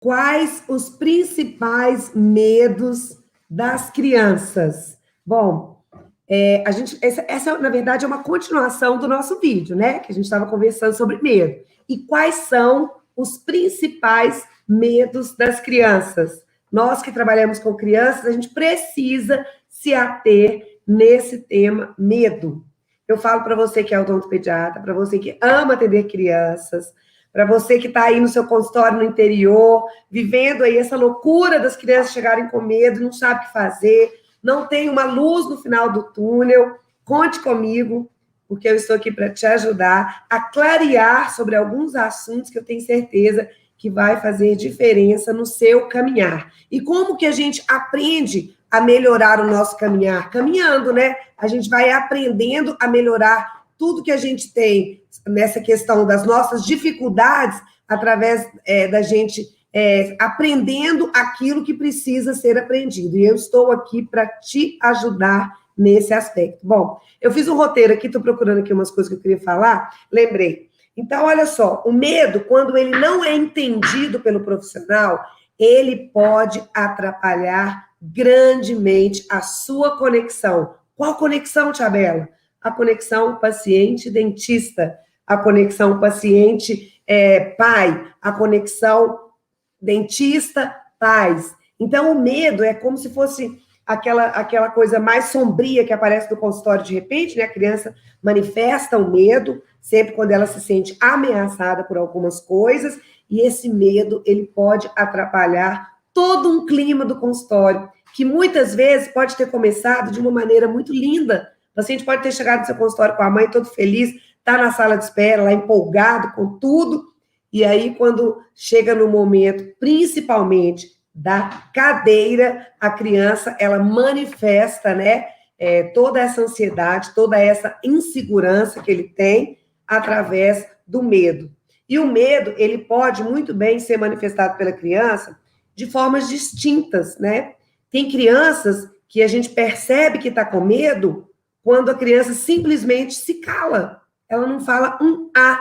Quais os principais medos das crianças? Bom, essa, na verdade, é uma continuação do nosso vídeo, né? Que a gente estava conversando sobre medo. E quais são os principais medos das crianças? Nós que trabalhamos com crianças, a gente precisa se ater nesse tema medo. Eu falo para você que é odontopediatra, para você que ama atender crianças, para você que está aí no seu consultório no interior, vivendo aí essa loucura das crianças chegarem com medo, não sabe o que fazer, não tem uma luz no final do túnel, conte comigo, porque eu estou aqui para te ajudar a clarear sobre alguns assuntos que eu tenho certeza que vai fazer diferença no seu caminhar. E como que a gente aprende a melhorar o nosso caminhar? Caminhando, né? A gente vai aprendendo a melhorar tudo que a gente tem nessa questão das nossas dificuldades através da gente aprendendo aquilo que precisa ser aprendido. E eu estou aqui para te ajudar nesse aspecto. Bom, eu fiz um roteiro aqui, estou procurando aqui umas coisas que eu queria falar, lembrei. Então, olha só, o medo, quando ele não é entendido pelo profissional, ele pode atrapalhar grandemente a sua conexão. Qual conexão, Tia Bela? A conexão paciente-dentista, a conexão paciente-pai, a conexão dentista-pais. Então, o medo é como se fosse aquela coisa mais sombria que aparece no consultório de repente, né? A criança manifesta o medo sempre quando ela se sente ameaçada por algumas coisas, e esse medo, ele pode atrapalhar todo um clima do consultório, que muitas vezes pode ter começado de uma maneira muito linda. O paciente pode ter chegado no seu consultório com a mãe todo feliz, está na sala de espera, lá empolgado com tudo, e aí quando chega no momento, principalmente da cadeira, a criança, ela manifesta, né, toda essa ansiedade, toda essa insegurança que ele tem através do medo. E o medo, ele pode muito bem ser manifestado pela criança de formas distintas, né? Tem crianças que a gente percebe que está com medo quando a criança simplesmente se cala. Ela não fala um A.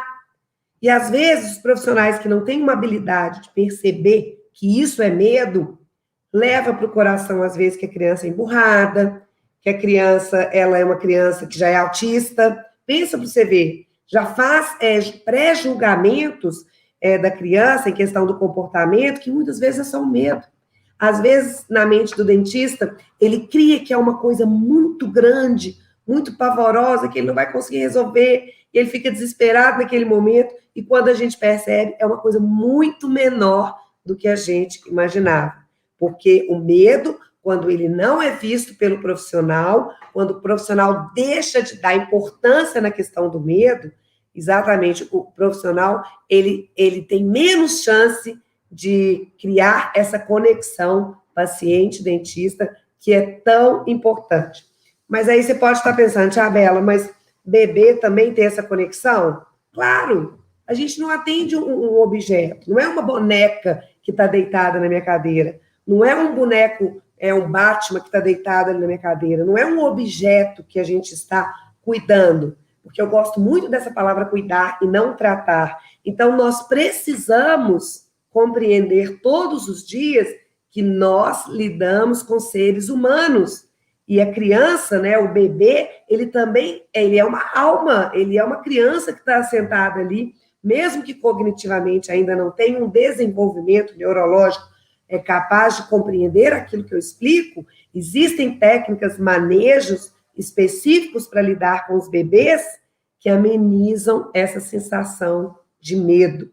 E, às vezes, os profissionais que não têm uma habilidade de perceber que isso é medo, leva para o coração, às vezes, que a criança é emburrada, que a criança, ela é uma criança que já é autista. Pensa para você ver, já faz pré-julgamentos da criança em questão do comportamento, que muitas vezes é só um medo. Às vezes, na mente do dentista, ele cria que é uma coisa muito grande, muito pavorosa, que ele não vai conseguir resolver, e ele fica desesperado naquele momento, e quando a gente percebe, é uma coisa muito menor do que a gente imaginava. Porque o medo, quando ele não é visto pelo profissional, quando o profissional deixa de dar importância na questão do medo, exatamente, o profissional, ele tem menos chance de criar essa conexão paciente-dentista, que é tão importante. Mas aí você pode estar pensando, Tia Bela, mas bebê também tem essa conexão? Claro, a gente não atende um objeto, não é uma boneca que está deitada na minha cadeira, não é um boneco, é um Batman que está deitado ali na minha cadeira, não é um objeto que a gente está cuidando, porque eu gosto muito dessa palavra cuidar e não tratar. Então, nós precisamos compreender todos os dias que nós lidamos com seres humanos. E a criança, né, o bebê, ele também, ele é uma alma, ele é uma criança que está sentada ali, mesmo que cognitivamente ainda não tenha um desenvolvimento neurológico capaz de compreender aquilo que eu explico, existem técnicas, manejos específicos para lidar com os bebês que amenizam essa sensação de medo.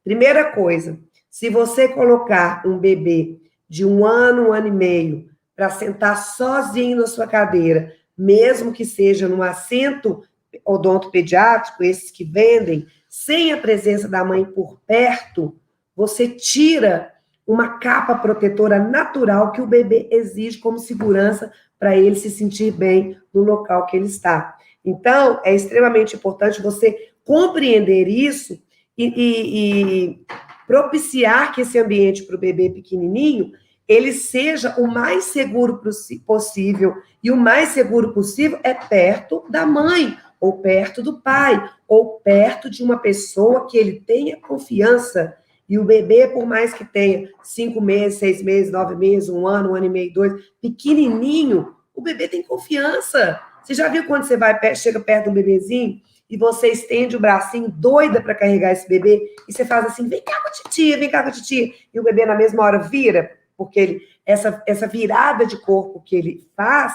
Primeira coisa, se você colocar um bebê de 1 ano, 1 ano e meio, para sentar sozinho na sua cadeira, mesmo que seja num assento odontopediátrico, esses que vendem, sem a presença da mãe por perto, você tira uma capa protetora natural que o bebê exige como segurança para ele se sentir bem no local que ele está. Então, é extremamente importante você compreender isso e propiciar que esse ambiente para o bebê pequenininho ele seja o mais seguro possível, e o mais seguro possível é perto da mãe, ou perto do pai, ou perto de uma pessoa que ele tenha confiança. E o bebê, por mais que tenha 5 meses, 6 meses, 9 meses, 1 ano e meio, 2, pequenininho, o bebê tem confiança. Você já viu quando você chega perto de um bebezinho e você estende o bracinho doida para carregar esse bebê e você faz assim, vem cá com a titia, vem cá com a titia, e o bebê na mesma hora vira, porque essa virada de corpo que ele faz,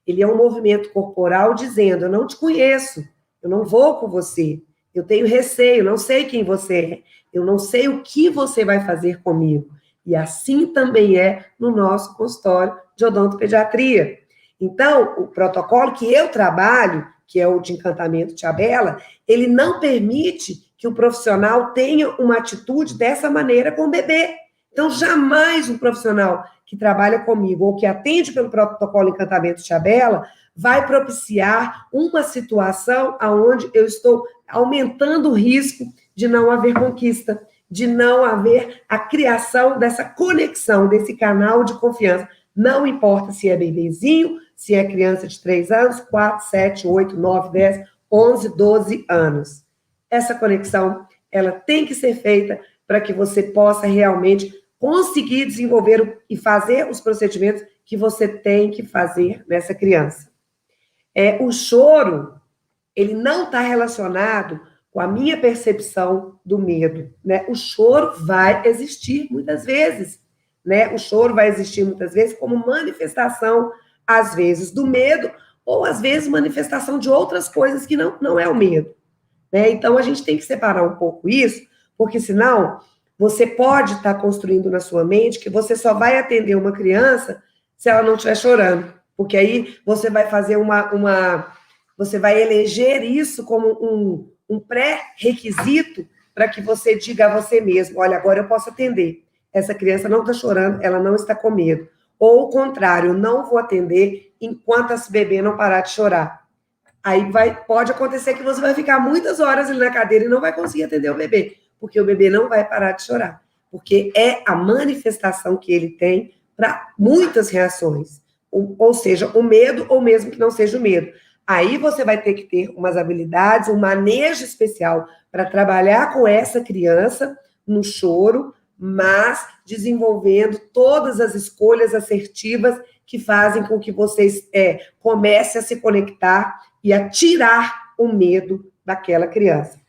ele é um movimento corporal dizendo, eu não te conheço, eu não vou com você, eu tenho receio, não sei quem você é, eu não sei o que você vai fazer comigo. E assim também é no nosso consultório de odontopediatria. Então, o protocolo que eu trabalho, que é o de encantamento Tia Bela, ele não permite que o profissional tenha uma atitude dessa maneira com o bebê. Então, jamais um profissional que trabalha comigo ou que atende pelo protocolo encantamento Tia Bela vai propiciar uma situação onde eu estou aumentando o risco de não haver conquista, de não haver a criação dessa conexão, desse canal de confiança. Não importa se é bebezinho, se é criança de 3 anos, 4, 7, 8, 9, 10, 11, 12 anos. Essa conexão, ela tem que ser feita para que você possa realmente conseguir desenvolver e fazer os procedimentos que você tem que fazer nessa criança. O choro, ele não está relacionado com a minha percepção do medo, né? O choro vai existir muitas vezes, né? O choro vai existir muitas vezes como manifestação, às vezes, do medo, ou às vezes manifestação de outras coisas que não é o medo, né? Então, a gente tem que separar um pouco isso, porque senão você pode estar construindo na sua mente que você só vai atender uma criança se ela não estiver chorando, porque aí você vai fazer você vai eleger isso como um pré-requisito para que você diga a você mesmo, olha, agora eu posso atender. Essa criança não está chorando, ela não está com medo. Ou o contrário, eu não vou atender enquanto esse bebê não parar de chorar. Aí pode acontecer que você vai ficar muitas horas ali na cadeira e não vai conseguir atender o bebê, porque o bebê não vai parar de chorar. Porque é a manifestação que ele tem para muitas reações. Ou seja, o medo, ou mesmo que não seja o medo. Aí você vai ter que ter umas habilidades, um manejo especial para trabalhar com essa criança no choro, mas desenvolvendo todas as escolhas assertivas que fazem com que vocês comecem a se conectar e a tirar o medo daquela criança.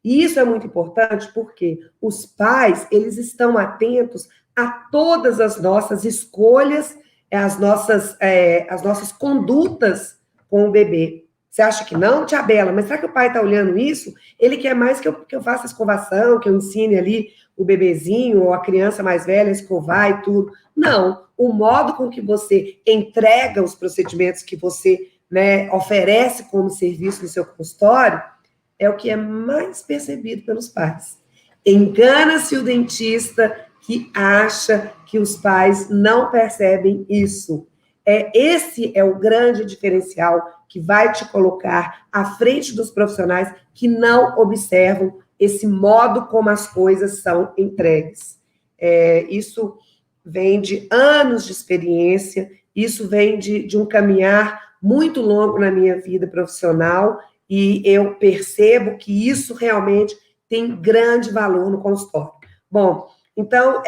E isso é muito importante porque os pais, eles estão atentos a todas as nossas escolhas, as nossas condutas com o bebê. Você acha que não, Tia Bela? Mas será que o pai está olhando isso? Ele quer mais que eu faça escovação, que eu ensine ali o bebezinho ou a criança mais velha a escovar e tudo. Não, o modo com que você entrega os procedimentos que você, né, oferece como serviço no seu consultório é o que é mais percebido pelos pais. Engana-se o dentista que acha que os pais não percebem isso. Esse é o grande diferencial que vai te colocar à frente dos profissionais que não observam esse modo como as coisas são entregues. Isso vem de anos de experiência, isso vem de um caminhar muito longo na minha vida profissional, e eu percebo que isso realmente tem grande valor no consultório. Bom, então,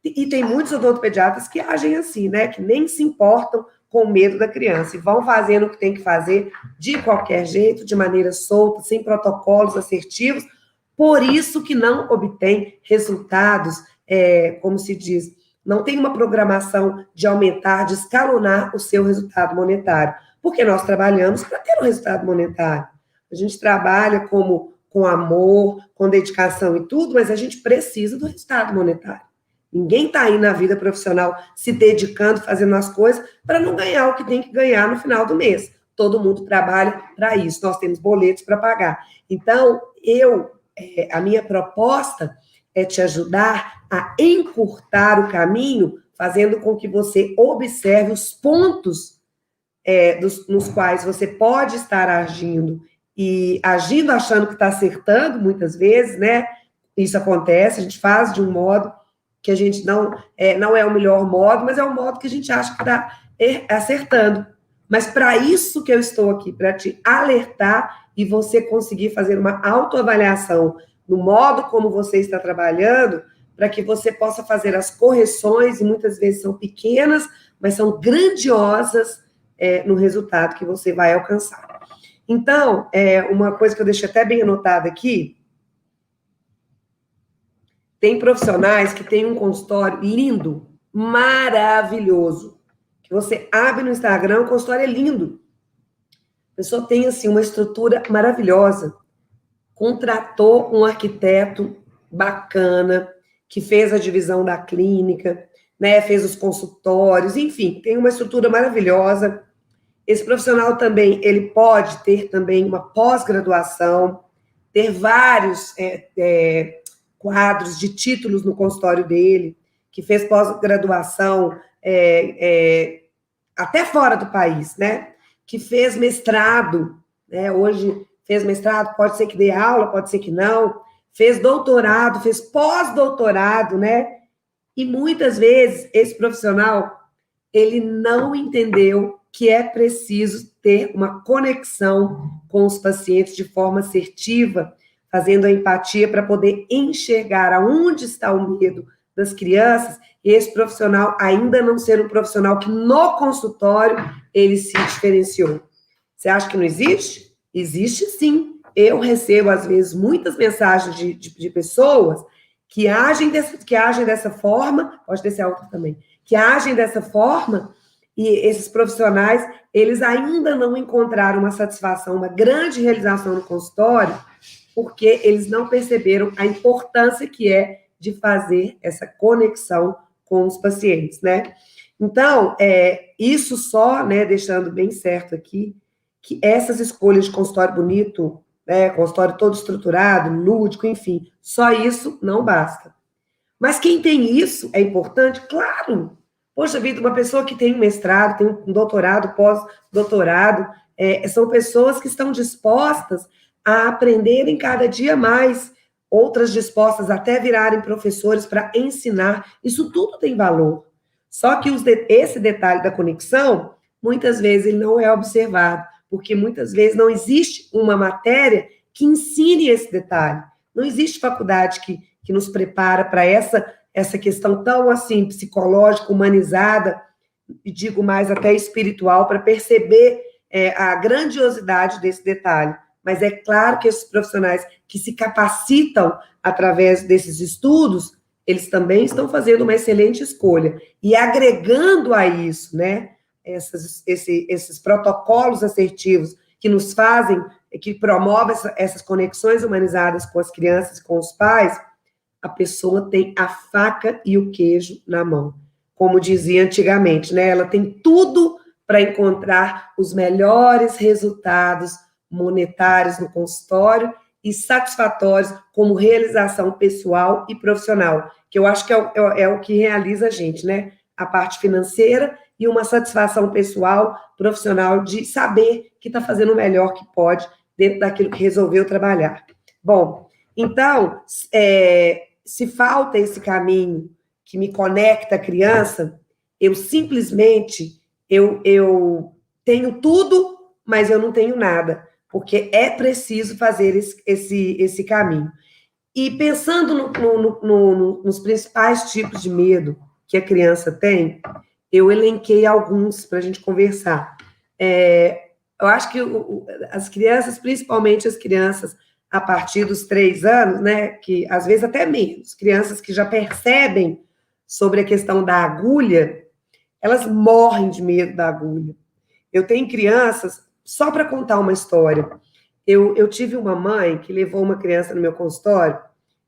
e tem muitos odontopediatras que agem assim, né, que nem se importam com o medo da criança, e vão fazendo o que tem que fazer de qualquer jeito, de maneira solta, sem protocolos assertivos, por isso que não obtém resultados, como se diz, não tem uma programação de aumentar, de escalonar o seu resultado monetário, porque nós trabalhamos para ter um resultado monetário. A gente trabalha com amor, com dedicação e tudo, mas a gente precisa do resultado monetário. Ninguém está aí na vida profissional se dedicando, fazendo as coisas para não ganhar o que tem que ganhar no final do mês. Todo mundo trabalha para isso, nós temos boletos para pagar. Então, a minha proposta é te ajudar a encurtar o caminho, fazendo com que você observe os pontos nos quais você pode estar agindo, e agindo achando que está acertando, muitas vezes, né? Isso acontece, a gente faz de um modo que a gente não é o melhor modo, mas é o modo que a gente acha que está acertando. Mas para isso que eu estou aqui, para te alertar e você conseguir fazer uma autoavaliação no modo como você está trabalhando, para que você possa fazer as correções, e muitas vezes são pequenas, mas são grandiosas no resultado que você vai alcançar. Então, uma coisa que eu deixei até bem anotada aqui, tem profissionais que têm um consultório lindo, maravilhoso, que você abre no Instagram, o consultório é lindo. A pessoa tem, assim, uma estrutura maravilhosa, contratou um arquiteto bacana, que fez a divisão da clínica, né, fez os consultórios, enfim, tem uma estrutura maravilhosa. Esse profissional também, ele pode ter também uma pós-graduação, ter vários quadros de títulos no consultório dele, que fez pós-graduação até fora do país, né? Que fez mestrado, né? Hoje fez mestrado, pode ser que dê aula, pode ser que não, fez doutorado, fez pós-doutorado, né? E muitas vezes esse profissional, ele não entendeu que é preciso ter uma conexão com os pacientes de forma assertiva, fazendo a empatia para poder enxergar aonde está o medo das crianças, e esse profissional ainda não ser um profissional que no consultório ele se diferenciou. Você acha que não existe? Existe sim. Eu recebo, às vezes, muitas mensagens de pessoas que agem dessa forma, pode descer a outra também, que agem dessa forma, e esses profissionais, eles ainda não encontraram uma satisfação, uma grande realização no consultório, porque eles não perceberam a importância que é de fazer essa conexão com os pacientes, né? Então, isso só, né, deixando bem certo aqui, que essas escolhas de consultório bonito, né, consultório todo estruturado, lúdico, enfim, só isso não basta. Mas quem tem isso é importante? Claro! Poxa vida, uma pessoa que tem um mestrado, tem um doutorado, pós-doutorado, são pessoas que estão dispostas a aprenderem cada dia mais, outras dispostas até virarem professores para ensinar. Isso tudo tem valor. Só que esse detalhe da conexão, muitas vezes ele não é observado, porque muitas vezes não existe uma matéria que ensine esse detalhe. Não existe faculdade que nos prepara para essa questão tão, assim, psicológica, humanizada, e digo mais até espiritual, para perceber a grandiosidade desse detalhe. Mas é claro que esses profissionais que se capacitam através desses estudos, eles também estão fazendo uma excelente escolha. E agregando a isso, né, esses protocolos assertivos que nos fazem, que promovem essas conexões humanizadas com as crianças e com os pais, a pessoa tem a faca e o queijo na mão. Como dizia antigamente, né? Ela tem tudo para encontrar os melhores resultados monetários no consultório e satisfatórios como realização pessoal e profissional, que eu acho que é o que realiza a gente, né? A parte financeira e uma satisfação pessoal, profissional, de saber que está fazendo o melhor que pode dentro daquilo que resolveu trabalhar. Bom, então, se falta esse caminho que me conecta à criança, eu simplesmente, eu tenho tudo, mas eu não tenho nada, porque é preciso fazer esse caminho. E pensando nos principais tipos de medo que a criança tem, eu elenquei alguns para a gente conversar. Eu acho que as crianças, principalmente as crianças a partir dos 3 anos, né, que às vezes até menos, crianças que já percebem sobre a questão da agulha, elas morrem de medo da agulha. Eu tenho crianças, só para contar uma história, eu tive uma mãe que levou uma criança no meu consultório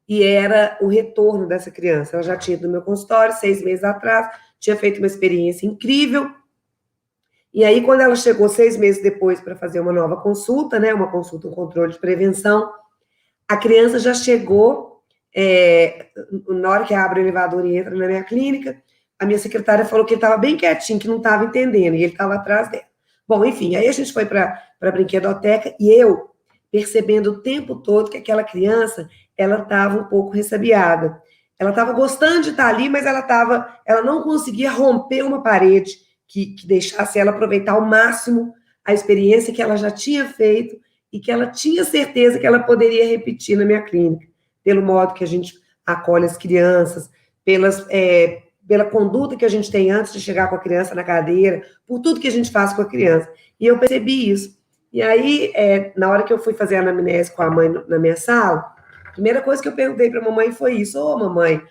e era o retorno dessa criança. Ela já tinha ido no meu consultório 6 meses atrás, tinha feito uma experiência incrível, e aí quando ela chegou 6 meses depois para fazer uma nova consulta, né, uma consulta, um controle de prevenção, a criança já chegou, na hora que abre o elevador e entra na minha clínica, a minha secretária falou que ele estava bem quietinho, que não estava entendendo, e ele estava atrás dela. Bom, enfim, aí a gente foi para a brinquedoteca, e eu, percebendo o tempo todo que aquela criança, ela estava um pouco ressabiada. Ela estava gostando de estar ali, mas ela não conseguia romper uma parede que deixasse ela aproveitar ao máximo a experiência que ela já tinha feito, e que ela tinha certeza que ela poderia repetir na minha clínica. pelo modo que a gente acolhe as crianças, pela conduta que a gente tem antes de chegar com a criança na cadeira, por tudo que a gente faz com a criança. E eu percebi isso. E aí, na hora que eu fui fazer a anamnese com a mãe na minha sala, a primeira coisa que eu perguntei para a mamãe foi isso: ô, mamãe,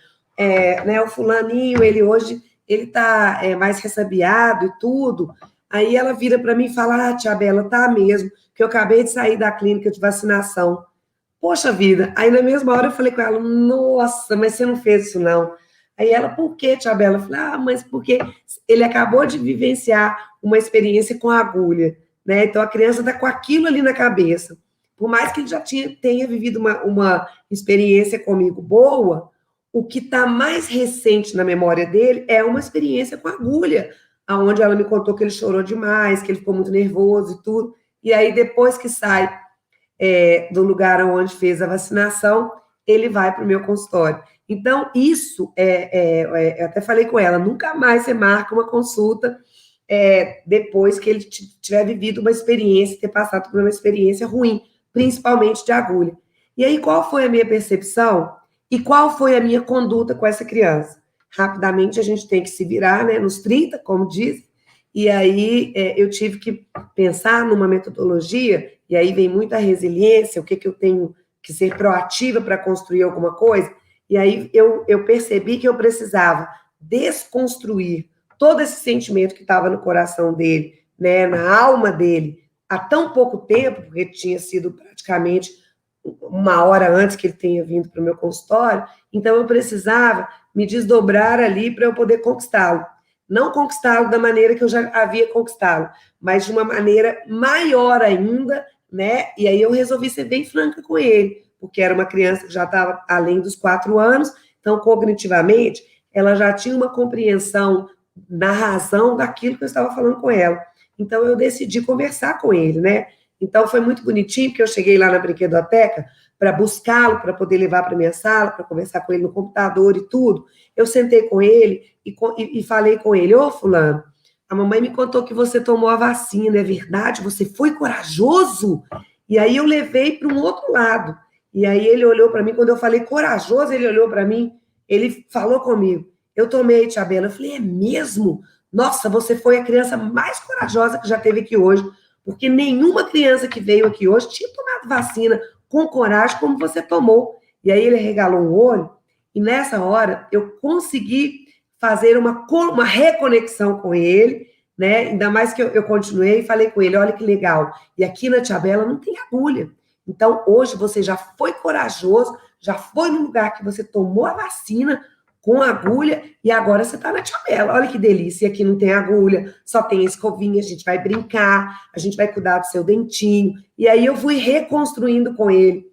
né, o fulaninho, ele hoje, ele tá mais ressabiado e tudo. Aí ela vira para mim e fala: ah, tia Bela, tá mesmo, que eu acabei de sair da clínica de vacinação. Poxa vida, aí na mesma hora eu falei com ela: nossa, mas você não fez isso não. Aí ela: por quê, tia Bela? Eu falei: ah, mas porque ele acabou de vivenciar uma experiência com a agulha, né? Então a criança está com aquilo ali na cabeça. Por mais que ele já tenha vivido uma experiência comigo boa, o que está mais recente na memória dele é uma experiência com agulha, aonde ela me contou que ele chorou demais, que ele ficou muito nervoso e tudo. E aí, depois que sai do lugar onde fez a vacinação, ele vai para o meu consultório. Então, isso, eu até falei com ela, nunca mais você marca uma consulta depois que ele tiver vivido uma experiência, ter passado por uma experiência ruim, principalmente de agulha. E aí, qual foi a minha percepção e qual foi a minha conduta com essa criança? Rapidamente, a gente tem que se virar, né, nos 30, como diz, e aí eu tive que pensar numa metodologia, e aí vem muita resiliência, o que eu tenho que ser proativa para construir alguma coisa, e aí eu percebi que eu precisava desconstruir todo esse sentimento que estava no coração dele, né, na alma dele, há tão pouco tempo, porque tinha sido praticamente uma hora antes que ele tenha vindo para o meu consultório, então eu precisava me desdobrar ali para eu poder conquistá-lo. Não conquistá-lo da maneira que eu já havia conquistá-lo, mas de uma maneira maior ainda, né? E aí eu resolvi ser bem franca com ele, porque era uma criança que já estava além dos 4 anos, então cognitivamente ela já tinha uma compreensão na razão daquilo que eu estava falando com ela. Então eu decidi conversar com ele, né? Então foi muito bonitinho, porque eu cheguei lá na brinquedoteca para buscá-lo, para poder levar para minha sala, para conversar com ele no computador e tudo. Eu sentei com ele e falei com ele: ô fulano, a mamãe me contou que você tomou a vacina, é verdade? Você foi corajoso? E aí eu levei para um outro lado. E aí ele olhou para mim, quando eu falei corajoso, ele olhou para mim, ele falou comigo: eu tomei, tia Bela. Eu falei: é mesmo? Nossa, você foi a criança mais corajosa que já teve aqui hoje, porque nenhuma criança que veio aqui hoje tinha tomado vacina com coragem como você tomou. E aí ele regalou um olho, e nessa hora eu consegui fazer uma reconexão com ele, né? Ainda mais que eu continuei e falei com ele: olha que legal, e aqui na Tia Bela não tem agulha. Então, hoje você já foi corajoso, já foi no lugar que você tomou a vacina com agulha, e agora você está na Tia Bela. Olha que delícia, e aqui não tem agulha, só tem escovinha, a gente vai brincar, a gente vai cuidar do seu dentinho. E aí eu fui reconstruindo com ele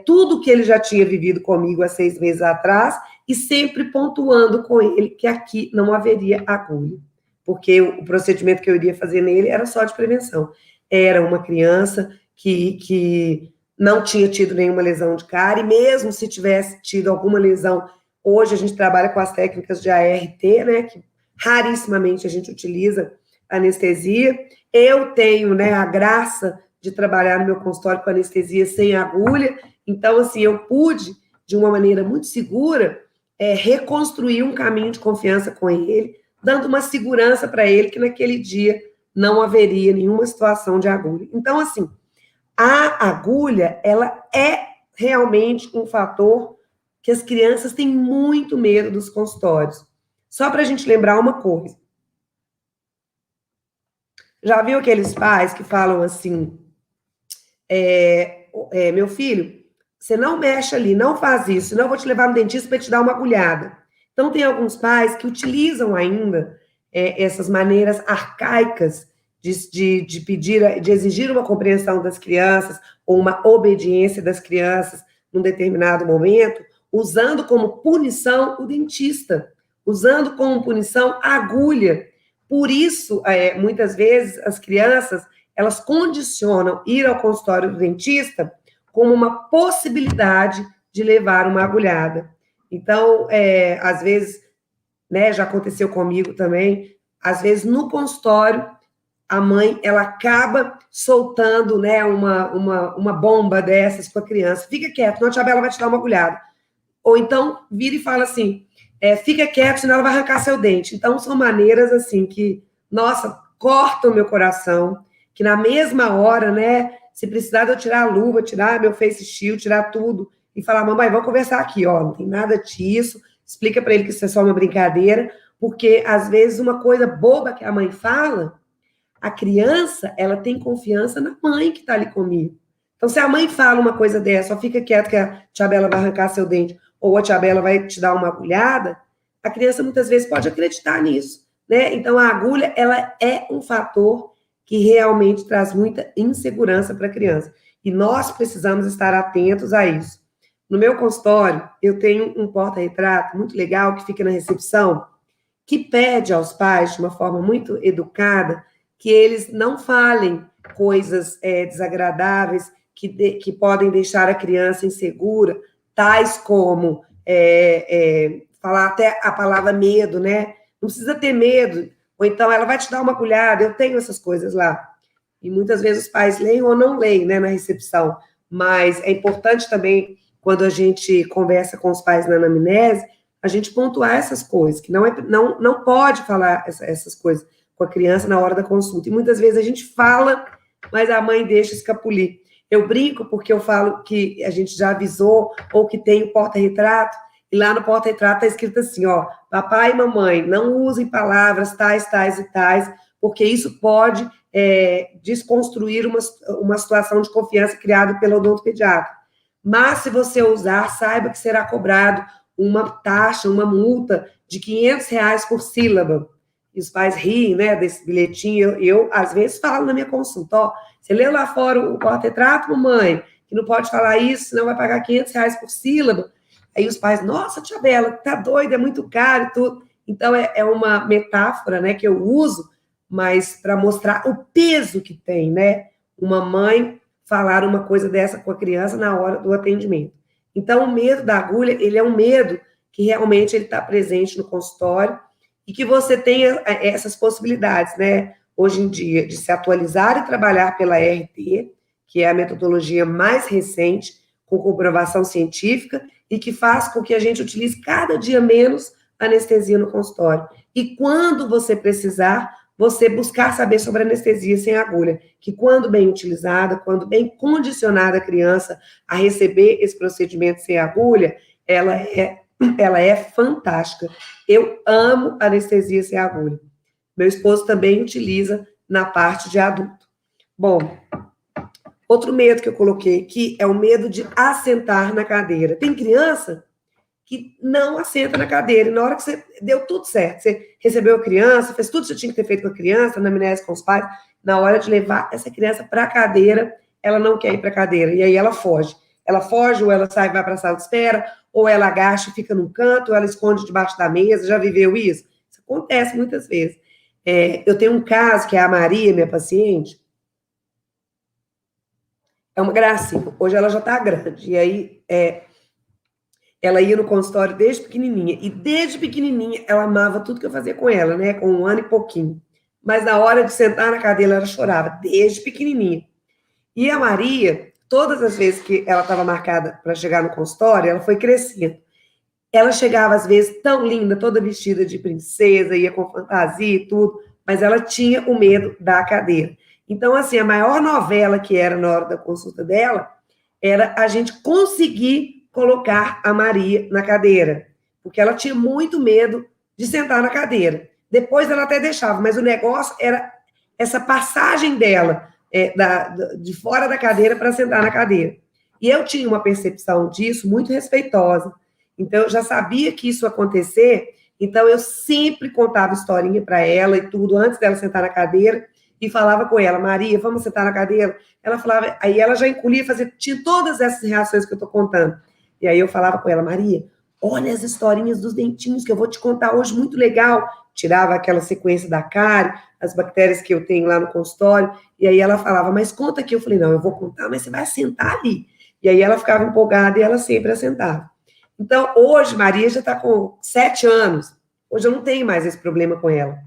tudo que ele já tinha vivido comigo há 6 meses atrás, e sempre pontuando com ele que aqui não haveria agulha, porque o procedimento que eu iria fazer nele era só de prevenção. Era uma criança que não tinha tido nenhuma lesão de cárie, e mesmo se tivesse tido alguma lesão, hoje a gente trabalha com as técnicas de ART, né, que rarissimamente a gente utiliza anestesia. Eu tenho, né, a graça de trabalhar no meu consultório com anestesia sem agulha, então, assim, eu pude, de uma maneira muito segura, reconstruir um caminho de confiança com ele, dando uma segurança para ele que naquele dia não haveria nenhuma situação de agulha. Então, assim, a agulha, ela é realmente um fator que as crianças têm muito medo dos consultórios. Só para a gente lembrar uma coisa. Já viu aqueles pais que falam assim: meu filho, você não mexe ali, não faz isso, senão eu vou te levar no dentista para te dar uma agulhada. Então, tem alguns pais que utilizam ainda essas maneiras arcaicas de pedir, de exigir uma compreensão das crianças ou uma obediência das crianças num determinado momento, usando como punição o dentista, usando como punição a agulha. Por isso, muitas vezes, as crianças, elas condicionam ir ao consultório do dentista como uma possibilidade de levar uma agulhada. Então, às vezes, né, já aconteceu comigo também, às vezes no consultório, a mãe, ela acaba soltando, né, uma bomba dessas com a criança. Fica quieto, senão a tia Bela vai te dar uma agulhada. Ou então, vira e fala assim, fica quieto, senão ela vai arrancar seu dente. Então, são maneiras, assim, que, nossa, cortam o meu coração, que na mesma hora, né, se precisar de eu tirar a luva, tirar meu face shield, tirar tudo, e falar, mamãe, vamos conversar aqui, ó, não tem nada disso, explica para ele que isso é só uma brincadeira, porque, às vezes, uma coisa boba que a mãe fala, a criança, ela tem confiança na mãe que está ali comigo. Então, se a mãe fala uma coisa dessa, só fica quieto que a tia Bela vai arrancar seu dente, ou a tia Bela vai te dar uma agulhada, a criança muitas vezes pode acreditar nisso, né? Então, a agulha, ela é um fator que realmente traz muita insegurança para a criança. E nós precisamos estar atentos a isso. No meu consultório, eu tenho um porta-retrato muito legal que fica na recepção, que pede aos pais, de uma forma muito educada, que eles não falem coisas desagradáveis que podem deixar a criança insegura, tais como falar até a palavra medo, né? Não precisa ter medo, ou então ela vai te dar uma agulhada, eu tenho essas coisas lá. E muitas vezes os pais leem ou não leem, né, na recepção, mas é importante também, quando a gente conversa com os pais na anamnese, a gente pontuar essas coisas, que não pode falar essas coisas com a criança na hora da consulta. E muitas vezes a gente fala, mas a mãe deixa escapulir. Eu brinco porque eu falo que a gente já avisou, ou que tem o porta-retrato, e lá no porta-retrato está escrito assim, ó, papai e mamãe, não usem palavras tais, tais e tais, porque isso pode desconstruir uma situação de confiança criada pelo odontopediatra. Mas se você usar, saiba que será cobrado uma taxa, uma multa de R$ 500 por sílaba. E os pais riem, né, desse bilhetinho. Eu, às vezes, falo na minha consulta, ó, você leu lá fora o porta-retrato, mamãe, que não pode falar isso, senão vai pagar R$ 500 por sílaba. Aí os pais, nossa, tia Bela, tá doida, é muito caro e tudo. Então, é uma metáfora, né, que eu uso, mas para mostrar o peso que tem, né, uma mãe falar uma coisa dessa com a criança na hora do atendimento. Então, o medo da agulha, ele é um medo que realmente ele está presente no consultório e que você tenha essas possibilidades, né, hoje em dia, de se atualizar e trabalhar pela RT, que é a metodologia mais recente, com comprovação científica, e que faz com que a gente utilize cada dia menos anestesia no consultório. E quando você precisar, você buscar saber sobre anestesia sem agulha, que quando bem utilizada, quando bem condicionada a criança a receber esse procedimento sem agulha, ela é fantástica. Eu amo anestesia sem agulha. Meu esposo também utiliza na parte de adulto. Bom, outro medo que eu coloquei aqui é o medo de assentar na cadeira. Tem criança que não assenta na cadeira, e na hora que você deu tudo certo, você recebeu a criança, fez tudo que você tinha que ter feito com a criança, na anamnese com os pais, na hora de levar essa criança para a cadeira, ela não quer ir para a cadeira, e aí ela foge. Ela foge, ou ela sai e vai para a sala de espera, ou ela agacha e fica num canto, ou ela esconde debaixo da mesa, já viveu isso? Isso acontece muitas vezes. Eu tenho um caso, que é a Maria, minha paciente, é uma gracinha, hoje ela já está grande, e aí ela ia no consultório desde pequenininha, e desde pequenininha ela amava tudo que eu fazia com ela, né, com 1 ano e pouquinho, mas na hora de sentar na cadeira ela chorava, desde pequenininha. E a Maria, todas as vezes que ela estava marcada para chegar no consultório, ela foi crescendo. Ela chegava às vezes tão linda, toda vestida de princesa, ia com fantasia e tudo, mas ela tinha o medo da cadeira. Então, assim, a maior novela que era na hora da consulta dela era a gente conseguir colocar a Maria na cadeira, porque ela tinha muito medo de sentar na cadeira. Depois ela até deixava, mas o negócio era essa passagem dela de fora da cadeira para sentar na cadeira. E eu tinha uma percepção disso muito respeitosa. Então, eu já sabia que isso ia acontecer, então eu sempre contava historinha para ela e tudo, antes dela sentar na cadeira, e falava com ela, Maria, vamos sentar na cadeira? Ela falava, aí ela já encolhia, tinha todas essas reações que eu estou contando. E aí eu falava com ela, Maria, olha as historinhas dos dentinhos que eu vou te contar hoje, muito legal. Tirava aquela sequência da cárie, as bactérias que eu tenho lá no consultório, e aí ela falava, mas conta aqui. Eu falei, não, eu vou contar, mas você vai assentar ali. E aí ela ficava empolgada e ela sempre assentava. Então, hoje, Maria já está com 7 anos. Hoje eu não tenho mais esse problema com ela.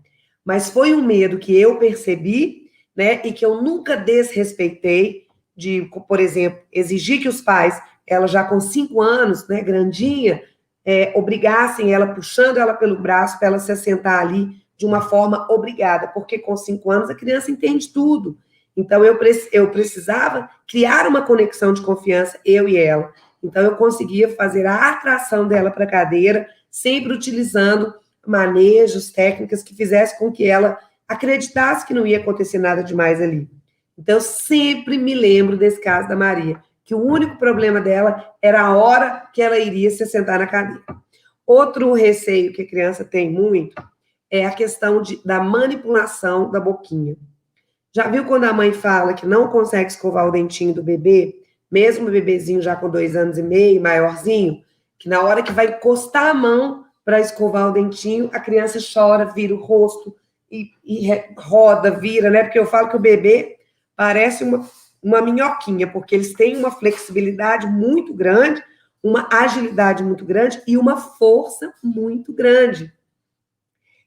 Mas foi um medo que eu percebi né, e que eu nunca desrespeitei, de, por exemplo, exigir que os pais, ela já com 5 anos, né, grandinha, obrigassem ela, puxando ela pelo braço para ela se assentar ali de uma forma obrigada, porque com 5 anos a criança entende tudo. Então, eu precisava criar uma conexão de confiança, eu e ela. Então, eu conseguia fazer a atração dela para a cadeira, sempre utilizando manejos, técnicas que fizessem com que ela acreditasse que não ia acontecer nada demais ali. Então, eu sempre me lembro desse caso da Maria, que o único problema dela era a hora que ela iria se sentar na cadeira. Outro receio que a criança tem muito é a questão da manipulação da boquinha. Já viu quando a mãe fala que não consegue escovar o dentinho do bebê, mesmo o bebezinho já com 2 anos e meio, maiorzinho, que na hora que vai encostar a mão para escovar o dentinho, a criança chora, vira o rosto e roda, vira, né? Porque eu falo que o bebê parece uma minhoquinha, porque eles têm uma flexibilidade muito grande, uma agilidade muito grande e uma força muito grande.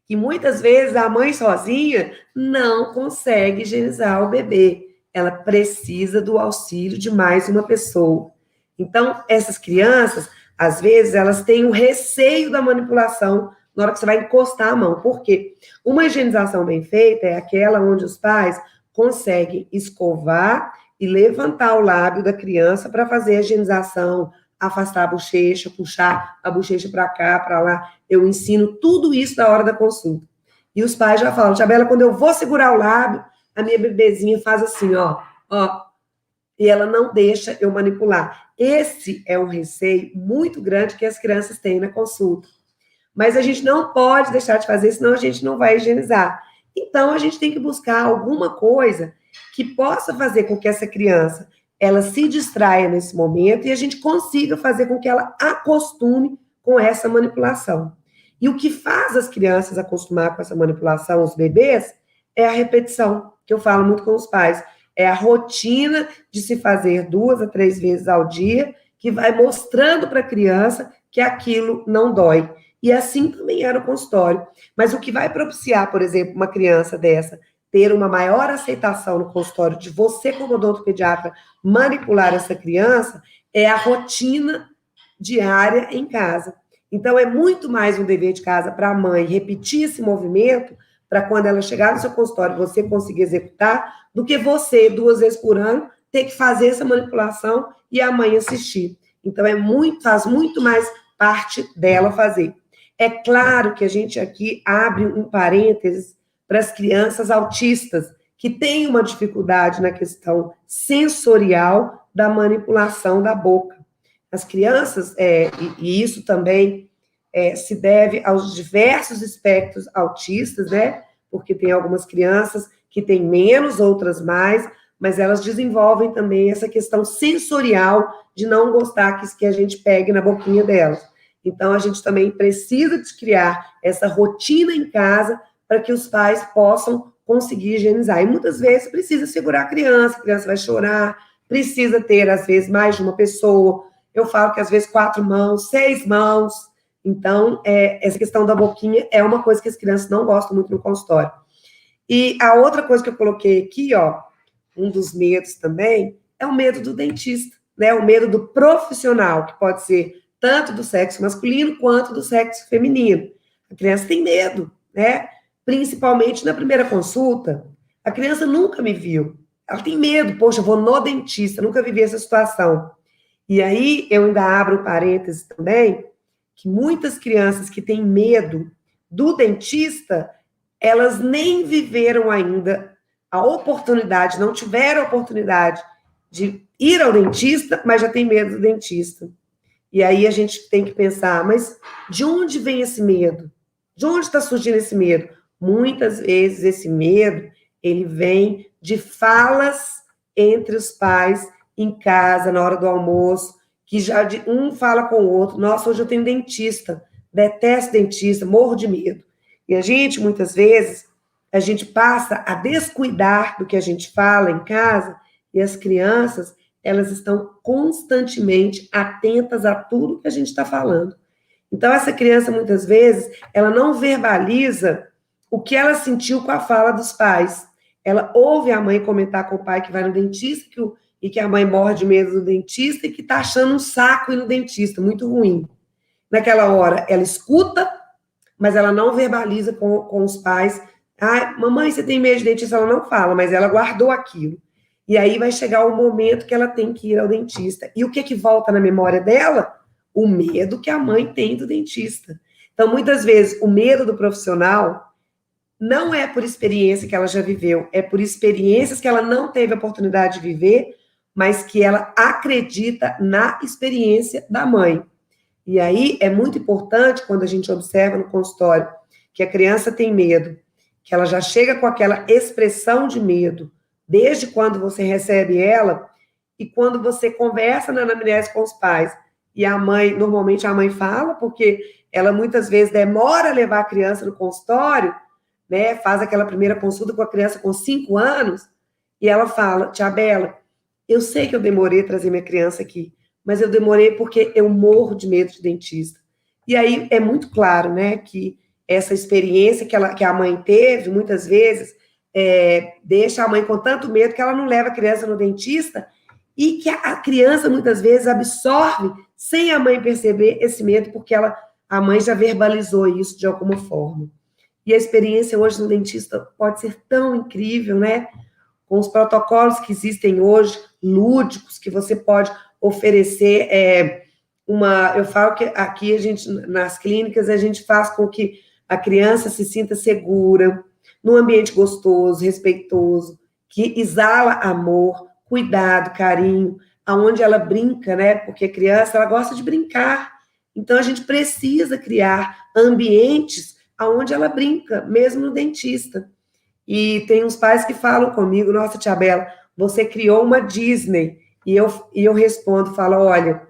E muitas vezes a mãe sozinha não consegue higienizar o bebê. Ela precisa do auxílio de mais uma pessoa. Então, essas crianças, às vezes, elas têm um receio da manipulação na hora que você vai encostar a mão. Por quê? Uma higienização bem feita é aquela onde os pais conseguem escovar e levantar o lábio da criança para fazer a higienização, afastar a bochecha, puxar a bochecha para cá, para lá. Eu ensino tudo isso na hora da consulta. E os pais já falam, Tia Bela, quando eu vou segurar o lábio, a minha bebezinha faz assim, ó, e ela não deixa eu manipular. Esse é um receio muito grande que as crianças têm na consulta. Mas a gente não pode deixar de fazer, senão a gente não vai higienizar. Então, a gente tem que buscar alguma coisa que possa fazer com que essa criança ela se distraia nesse momento e a gente consiga fazer com que ela acostume com essa manipulação. E o que faz as crianças acostumar com essa manipulação, os bebês, é a repetição, que eu falo muito com os pais. É a rotina de se fazer 2 a 3 vezes ao dia, que vai mostrando para a criança que aquilo não dói. E assim também era o consultório. Mas o que vai propiciar, por exemplo, uma criança dessa ter uma maior aceitação no consultório de você, como odontopediatra, manipular essa criança, é a rotina diária em casa. Então, é muito mais um dever de casa para a mãe repetir esse movimento para quando ela chegar no seu consultório, você conseguir executar, do que você, 2 vezes por ano, ter que fazer essa manipulação e a mãe assistir. Então, faz muito mais parte dela fazer. É claro que a gente aqui abre um parênteses para as crianças autistas, que têm uma dificuldade na questão sensorial da manipulação da boca. As crianças, e isso também se deve aos diversos espectros autistas, né? Porque tem algumas crianças que têm menos, outras mais, mas elas desenvolvem também essa questão sensorial de não gostar que a gente pegue na boquinha delas. Então, a gente também precisa de criar essa rotina em casa para que os pais possam conseguir higienizar. E muitas vezes precisa segurar a criança vai chorar, precisa ter, às vezes, mais de uma pessoa. Eu falo que, às vezes, 4 mãos, 6 mãos. Então, essa questão da boquinha é uma coisa que as crianças não gostam muito no consultório. E a outra coisa que eu coloquei aqui, ó, um dos medos também, é o medo do dentista, né? O medo do profissional, que pode ser tanto do sexo masculino quanto do sexo feminino. A criança tem medo, né? Principalmente na primeira consulta, a criança nunca me viu. Ela tem medo, poxa, eu vou no dentista, nunca vivi essa situação. E aí, eu ainda abro um parênteses também, que muitas crianças que têm medo do dentista, elas nem viveram ainda a oportunidade, não tiveram a oportunidade de ir ao dentista, mas já tem medo do dentista. E aí a gente tem que pensar, mas de onde vem esse medo? De onde está surgindo esse medo? Muitas vezes esse medo, ele vem de falas entre os pais em casa, na hora do almoço, que já um fala com o outro, nossa, hoje eu tenho dentista, detesto dentista, morro de medo. E a gente, muitas vezes, a gente passa a descuidar do que a gente fala em casa, e as crianças, elas estão constantemente atentas a tudo que a gente está falando. Então, essa criança, muitas vezes, ela não verbaliza o que ela sentiu com a fala dos pais. ela ouve a mãe comentar com o pai que vai no dentista e que a mãe morre de medo do dentista e que está achando um saco ir no dentista, muito ruim. Naquela hora, ela escuta, mas ela não verbaliza com os pais. Ah, mamãe, você tem medo de dentista? Ela não fala, mas ela guardou aquilo. E aí vai chegar o momento que ela tem que ir ao dentista. E o que volta na memória dela? O medo que a mãe tem do dentista. Então, muitas vezes, o medo do profissional não é por experiência que ela já viveu, é por experiências que ela não teve a oportunidade de viver, mas que ela acredita na experiência da mãe. E aí é muito importante, quando a gente observa no consultório, que a criança tem medo, que ela já chega com aquela expressão de medo, desde quando você recebe ela, e quando você conversa na anamnese com os pais, e a mãe, normalmente a mãe fala, porque ela muitas vezes demora a levar a criança no consultório, né, faz aquela primeira consulta com a criança com 5 anos, e ela fala, tia Bela, eu sei que eu demorei a trazer minha criança aqui, mas eu demorei porque eu morro de medo de dentista. E aí é muito claro, né, que essa experiência que a mãe teve, muitas vezes, deixa a mãe com tanto medo que ela não leva a criança no dentista e que a criança, muitas vezes, absorve, sem a mãe perceber, esse medo, porque a mãe já verbalizou isso de alguma forma. E a experiência hoje no dentista pode ser tão incrível, né? Com os protocolos que existem hoje, lúdicos, que você pode oferecer eu falo que aqui nas clínicas, a gente faz com que a criança se sinta segura, num ambiente gostoso, respeitoso, que exala amor, cuidado, carinho, aonde ela brinca, né? Porque a criança, ela gosta de brincar. Então, a gente precisa criar ambientes aonde ela brinca, mesmo no dentista. E tem uns pais que falam comigo, nossa, tia Bela, você criou uma Disney. E eu respondo, falo, olha,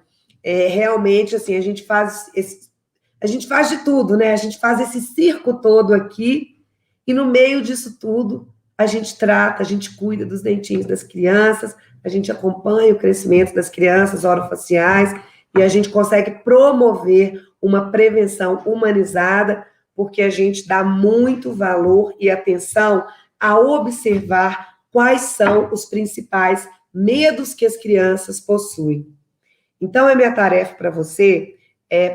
realmente, assim, a gente faz de tudo, né? A gente faz esse circo todo aqui, e no meio disso tudo, a gente trata, a gente cuida dos dentinhos das crianças, a gente acompanha o crescimento das crianças orofaciais, e a gente consegue promover uma prevenção humanizada, porque a gente dá muito valor e atenção a observar quais são os principais medos que as crianças possuem. Então, a minha tarefa para você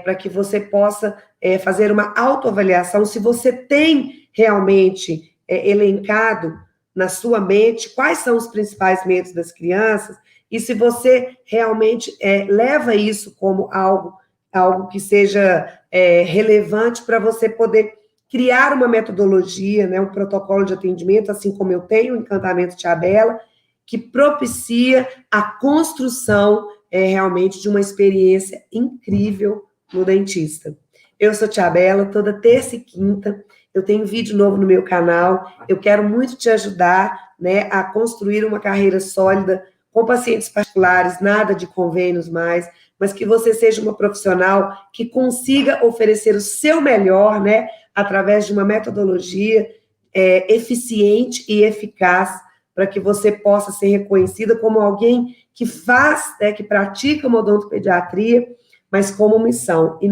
para que você possa fazer uma autoavaliação se você tem realmente elencado na sua mente quais são os principais medos das crianças e se você realmente leva isso como algo que seja relevante para você poder criar uma metodologia, né, um protocolo de atendimento, assim como eu tenho o Encantamento Tia Bela, que propicia a construção realmente de uma experiência incrível no dentista. Eu sou Tia Bela, toda terça e quinta, eu tenho vídeo novo no meu canal, eu quero muito te ajudar, né, a construir uma carreira sólida com pacientes particulares, nada de convênios mais, mas que você seja uma profissional que consiga oferecer o seu melhor, né, através de uma metodologia eficiente e eficaz, para que você possa ser reconhecida como alguém que faz, que pratica uma odontopediatria, mas como missão, e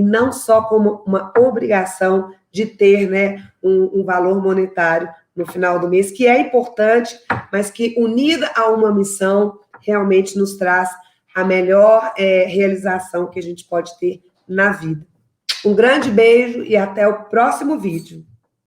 não só como uma obrigação de ter, né, um valor monetário no final do mês, que é importante, mas que, unida a uma missão, realmente nos traz a melhor realização que a gente pode ter na vida. Um grande beijo e até o próximo vídeo.